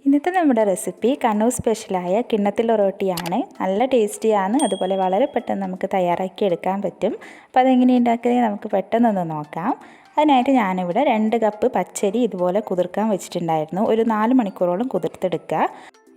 ഇന്നത്തെ നമ്മുടെ റെസിപ്പി കണ്ണൂർ സ്പെഷ്യലായ കിണ്ണത്തിലൊറോട്ടിയാണ്. നല്ല ടേസ്റ്റിയാണ്, അതുപോലെ വളരെ പെട്ടെന്ന് നമുക്ക് തയ്യാറാക്കി എടുക്കാൻ പറ്റും. അപ്പോൾ അതെങ്ങനെ ഉണ്ടാക്കുന്നത് നമുക്ക് പെട്ടെന്നൊന്ന് നോക്കാം. അതിനായിട്ട് ഞാനിവിടെ 2 കപ്പ് പച്ചരി ഇതുപോലെ കുതിർക്കാൻ വെച്ചിട്ടുണ്ടായിരുന്നു. ഒരു 4 മണിക്കൂറോളം കുതിർത്തെടുക്കുക.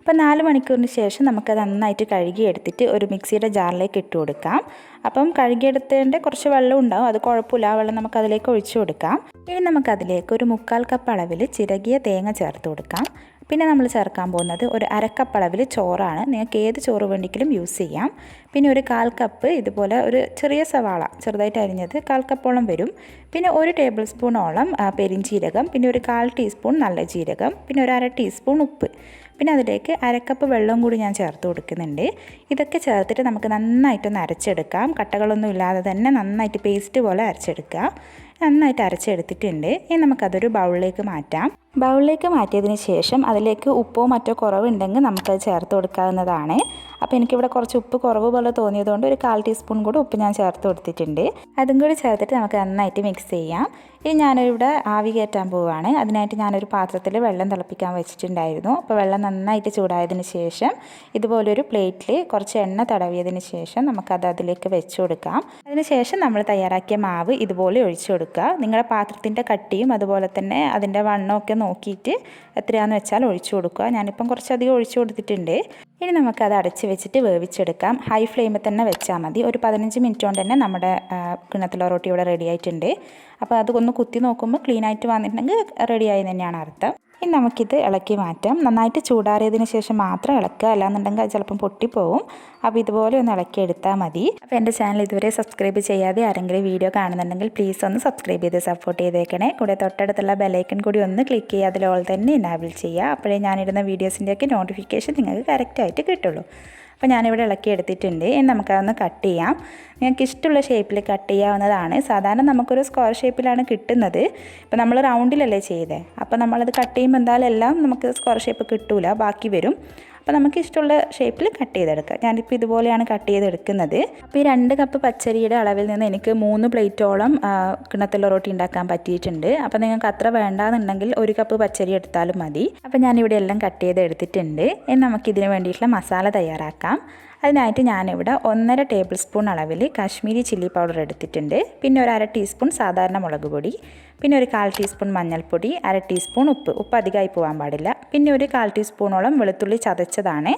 അപ്പോൾ 4 മണിക്കൂറിന് ശേഷം നമുക്കത് നന്നായിട്ട് കഴുകിയെടുത്തിട്ട് ഒരു മിക്സിയുടെ ജാറിലേക്ക് ഇട്ട് കൊടുക്കാം. അപ്പം കഴുകിയെടുത്തതിൻ്റെ കുറച്ച് വെള്ളം ഉണ്ടാവും, അത് കുഴപ്പമില്ല, ആ വെള്ളം നമുക്കതിലേക്ക് ഒഴിച്ചു കൊടുക്കാം. ഇനി നമുക്കതിലേക്ക് ഒരു 1/4 കപ്പ് അളവിൽ ചിരകിയ തേങ്ങ ചേർത്ത് കൊടുക്കാം. പിന്നെ നമ്മൾ ചേർക്കാൻ പോകുന്നത് ഒരു 1/2 കപ്പ് അളവിൽ ചോറാണ്. നിങ്ങൾക്ക് ഏത് ചോറ് വേണ്ടിയെങ്കിലും യൂസ് ചെയ്യാം. പിന്നെ ഒരു 1/4 കപ്പ് ഇതുപോലെ ഒരു ചെറിയ സവാള ചെറുതായിട്ട് അരിഞ്ഞത് 1/4 കപ്പോളം വരും. പിന്നെ 1 ടേബിൾ സ്പൂണോളം പെരിഞ്ചീരകം, പിന്നെ ഒരു 1/4 ടീസ്പൂൺ നല്ല ജീരകം, പിന്നെ ഒരു 1/2 ടീസ്പൂൺ ഉപ്പ്, പിന്നെ അതിലേക്ക് 1/2 കപ്പ് വെള്ളം കൂടി ഞാൻ ചേർത്ത് കൊടുക്കുന്നുണ്ട്. ഇതൊക്കെ ചേർത്തിട്ട് നമുക്ക് നന്നായിട്ടൊന്ന് അരച്ചെടുക്കാം. കട്ടകളൊന്നും ഇല്ലാതെ തന്നെ നന്നായിട്ട് പേസ്റ്റ് പോലെ അരച്ചെടുക്കുക. നന്നായിട്ട് അരച്ചെടുത്തിട്ടുണ്ട്. ഇനി നമുക്കതൊരു ബൗളിലേക്ക് മാറ്റാം. ബൗളിലേക്ക് മാറ്റിയതിന് ശേഷം അതിലേക്ക് ഉപ്പോ മറ്റോ കുറവുണ്ടെങ്കിൽ നമുക്കത് ചേർത്ത് കൊടുക്കാവുന്നതാണ്. അപ്പോൾ എനിക്കിവിടെ കുറച്ച് ഉപ്പ് കുറവ് പോലെ തോന്നിയതുകൊണ്ട് ഒരു 1/4 ടീസ്പൂൺ കൂടി ഉപ്പ് ഞാൻ ചേർത്ത് കൊടുത്തിട്ടുണ്ട്. അതും കൂടി ചേർത്തിട്ട് നമുക്ക് നന്നായിട്ട് മിക്സ് ചെയ്യാം. ഇനി ഞാനിവിടെ ആവി കയറ്റാൻ പോവുകയാണ്. അതിനായിട്ട് ഞാനൊരു പാത്രത്തിൽ വെള്ളം തിളപ്പിക്കാൻ വെച്ചിട്ടുണ്ടായിരുന്നു. അപ്പോൾ വെള്ളം നന്നായിട്ട് ചൂടായതിന് ശേഷം ഇതുപോലൊരു പ്ലേറ്റിൽ കുറച്ച് എണ്ണ തടവിയതിന് ശേഷം നമുക്കത് അതിലേക്ക് വെച്ച് കൊടുക്കാം. അതിന് ശേഷം നമ്മൾ തയ്യാറാക്കിയ മാവ് ഇതുപോലെ ഒഴിച്ചു കൊടുക്കുക. നിങ്ങളുടെ പാത്രത്തിൻ്റെ കട്ടിയും അതുപോലെ തന്നെ അതിൻ്റെ വണ്ണമൊക്കെ നോക്കിയിട്ട് എത്രയാണെന്ന് വെച്ചാൽ ഒഴിച്ചു കൊടുക്കുക. ഞാനിപ്പം കുറച്ചധികം ഒഴിച്ചു കൊടുത്തിട്ടുണ്ട്. ഇനി നമുക്കത് അടച്ച് വെച്ചിട്ട് വേവിച്ചെടുക്കാം. ഹൈ ഫ്ലെയിമിൽ തന്നെ വെച്ചാൽ മതി. ഒരു 15 മിനിറ്റ് കൊണ്ട് തന്നെ നമ്മുടെ കിണ്ണത്തിലൊറോട്ടി ഇവിടെ റെഡി ആയിട്ടുണ്ട്. അപ്പോൾ അതൊന്ന് കുത്തി നോക്കുമ്പോൾ ക്ലീൻ ആയിട്ട് വന്നിട്ടുണ്ടെങ്കിൽ റെഡിയായി തന്നെയാണ് അർത്ഥം. ഇനി നമുക്കിത് ഇളക്കി മാറ്റാം. നന്നായിട്ട് ചൂടാറിയതിന് ശേഷം മാത്രം ഇളക്കുക, അല്ലാന്നുണ്ടെങ്കിൽ അത് ചിലപ്പം പൊട്ടിപ്പോവും. അപ്പോൾ ഇതുപോലെ ഒന്ന് ഇളക്കി എടുത്താൽ മതി. അപ്പോൾ എൻ്റെ ചാനൽ ഇതുവരെ സബ്സ്ക്രൈബ് ചെയ്യാതെ ആരെങ്കിലും വീഡിയോ കാണുന്നുണ്ടെങ്കിൽ പ്ലീസ് ഒന്ന് സബ്സ്ക്രൈബ് ചെയ്ത് സപ്പോർട്ട് ചെയ്തേക്കണേ. കൂടെ തൊട്ടടുത്തുള്ള ബെലൈക്കൺ കൂടി ഒന്ന് ക്ലിക്ക് ചെയ്യുക, അതിൽ ഓൾ തന്നെ എനാബിൾ ചെയ്യുക. അപ്പോഴേ ഞാനിടുന്ന വീഡിയോസിൻ്റെയൊക്കെ നോട്ടിഫിക്കേഷൻ നിങ്ങൾക്ക് കറക്റ്റായിട്ട് കിട്ടുള്ളൂ. അപ്പോൾ ഞാനിവിടെ ഇളക്കി എടുത്തിട്ടുണ്ട്. ഇനി നമുക്കതൊന്ന് കട്ട് ചെയ്യാം. നിങ്ങൾക്ക് ഇഷ്ടമുള്ള ഷേപ്പിൽ കട്ട് ചെയ്യാവുന്നതാണ്. സാധാരണ നമുക്കൊരു സ്ക്വയർ ഷേപ്പിലാണ് കിട്ടുന്നത്. ഇപ്പോൾ നമ്മൾ റൗണ്ടിലല്ലേ ചെയ്തത്, അപ്പോൾ നമ്മളത് കട്ട് ചെയ്യുമ്പോൾ എന്തായാലും എല്ലാം നമുക്ക് സ്ക്വയർ ഷേപ്പ് കിട്ടില്ല, ബാക്കി വരും. അപ്പോൾ നമുക്ക് ഇഷ്ടമുള്ള ഷേപ്പിൽ കട്ട് ചെയ്തെടുക്കാം. ഞാനിപ്പോൾ ഇതുപോലെയാണ് കട്ട് ചെയ്തെടുക്കുന്നത്. അപ്പോൾ ഈ 2 കപ്പ് പച്ചരിയുടെ അളവിൽ നിന്ന് എനിക്ക് 3 പ്ലേറ്റോളം കിണ്ണത്തിലൊറോട്ടി ഉണ്ടാക്കാൻ പറ്റിയിട്ടുണ്ട്. അപ്പോൾ നിങ്ങൾക്ക് അത്ര വേണ്ടാന്നുണ്ടെങ്കിൽ 1 കപ്പ് പച്ചരി എടുത്താലും മതി. അപ്പോൾ ഞാനിവിടെ എല്ലാം കട്ട് ചെയ്തെടുത്തിട്ടുണ്ട്. ഇനി നമുക്കിതിന് വേണ്ടിയിട്ടുള്ള മസാല തയ്യാറാക്കാം. അതിനായിട്ട് ഞാനിവിടെ 1.5 ടേബിൾ സ്പൂൺ അളവിൽ കാശ്മീരി ചില്ലി പൗഡർ എടുത്തിട്ടുണ്ട്. പിന്നെ ഒരു 1/2 ടീസ്പൂൺ സാധാരണ മുളക് പൊടി, പിന്നെ ഒരു 1/4 ടീസ്പൂൺ മഞ്ഞൾപ്പൊടി, 1/2 ടീസ്പൂൺ ഉപ്പ് അധികമായി പോകാൻ പാടില്ല. പിന്നെ ഒരു 1/4 ടീസ്പൂണോളം വെളുത്തുള്ളി ചതച്ചതാണ്.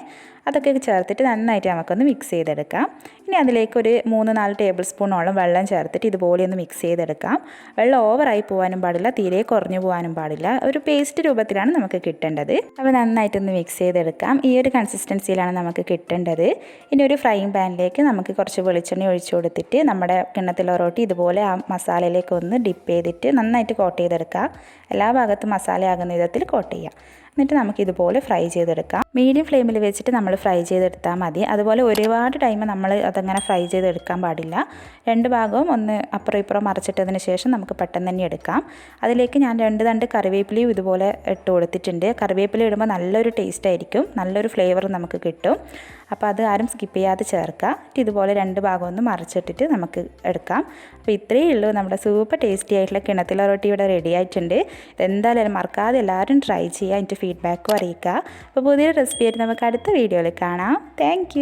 അതൊക്കെ ചേർത്തിട്ട് നന്നായിട്ട് നമുക്കൊന്ന് മിക്സ് ചെയ്തെടുക്കാം. ഇനി അതിലേക്ക് ഒരു 3-4 ടേബിൾ സ്പൂണോളം വെള്ളം ചേർത്തിട്ട് ഇതുപോലെ ഒന്ന് മിക്സ് ചെയ്തെടുക്കാം. വെള്ളം ഓവറായി പോകാനും പാടില്ല, തീരെ കുറഞ്ഞു പോകാനും പാടില്ല. ഒരു പേസ്റ്റ് രൂപത്തിലാണ് നമുക്ക് കിട്ടേണ്ടത്. അപ്പോൾ നന്നായിട്ടൊന്ന് മിക്സ് ചെയ്തെടുക്കാം. ഈ ഒരു കൺസിസ്റ്റൻസിയിലാണ് നമുക്ക് കിട്ടേണ്ടത്. ഇനി ഒരു ഫ്രൈയിങ് പാനിലേക്ക് നമുക്ക് കുറച്ച് വെളിച്ചെണ്ണ ഒഴിച്ചു കൊടുത്തിട്ട് നമ്മുടെ കിണ്ണത്തിലൊറോട്ടി ഇതുപോലെ ആ മസാലയിലേക്ക് ഒന്ന് ഡിപ്പ് ചെയ്തിട്ട് നന്നായിട്ട് കോട്ട് ചെയ്തെടുക്കുക. എല്ലാ ഭാഗത്തും മസാല ആകുന്ന വിധത്തിൽ കോട്ട് ചെയ്യുക. എന്നിട്ട് നമുക്കിതുപോലെ ഫ്രൈ ചെയ്തെടുക്കാം. മീഡിയം ഫ്ലെയിമിൽ വെച്ചിട്ട് നമ്മൾ ഫ്രൈ ചെയ്തെടുത്താൽ മതി. അതുപോലെ ഒരുപാട് ടൈം നമ്മൾ അതങ്ങനെ ഫ്രൈ ചെയ്തെടുക്കാൻ പാടില്ല. 2 ഭാഗവും ഒന്ന് അപ്പുറം ഇപ്പുറം മറിച്ചിട്ടതിന് ശേഷം നമുക്ക് പെട്ടെന്ന് തന്നെ എടുക്കാം. അതിലേക്ക് ഞാൻ 2 തണ്ട് കറിവേപ്പിലയും ഇതുപോലെ ഇട്ട് കൊടുത്തിട്ടുണ്ട്. കറിവേപ്പില ഇടുമ്പോൾ നല്ലൊരു ടേസ്റ്റ് ആയിരിക്കും, നല്ലൊരു ഫ്ലേവർ നമുക്ക് കിട്ടും. അപ്പോൾ അത് ആരും സ്കിപ്പ് ചെയ്യാതെ ചേർക്കുക. ഇതുപോലെ 2 ഭാഗം ഒന്ന് മറിച്ചിട്ടിട്ട് നമുക്ക് എടുക്കാം. അപ്പോൾ ഇത്രയേ ഉള്ളൂ, നമ്മുടെ സൂപ്പർ ടേസ്റ്റി ആയിട്ടുള്ള കിണ്ണത്തിലൊറോട്ടി ഇവിടെ റെഡി ആയിട്ടുണ്ട്. എന്തായാലും മറക്കാതെ എല്ലാവരും ട്രൈ ചെയ്യുക, എൻ്റെ ഫീഡ്ബാക്കും അറിയിക്കുക. അപ്പോൾ പുതിയൊരു റെസിപ്പി ആയിട്ട് നമുക്ക് അടുത്ത വീഡിയോയിൽ കാണാം. താങ്ക്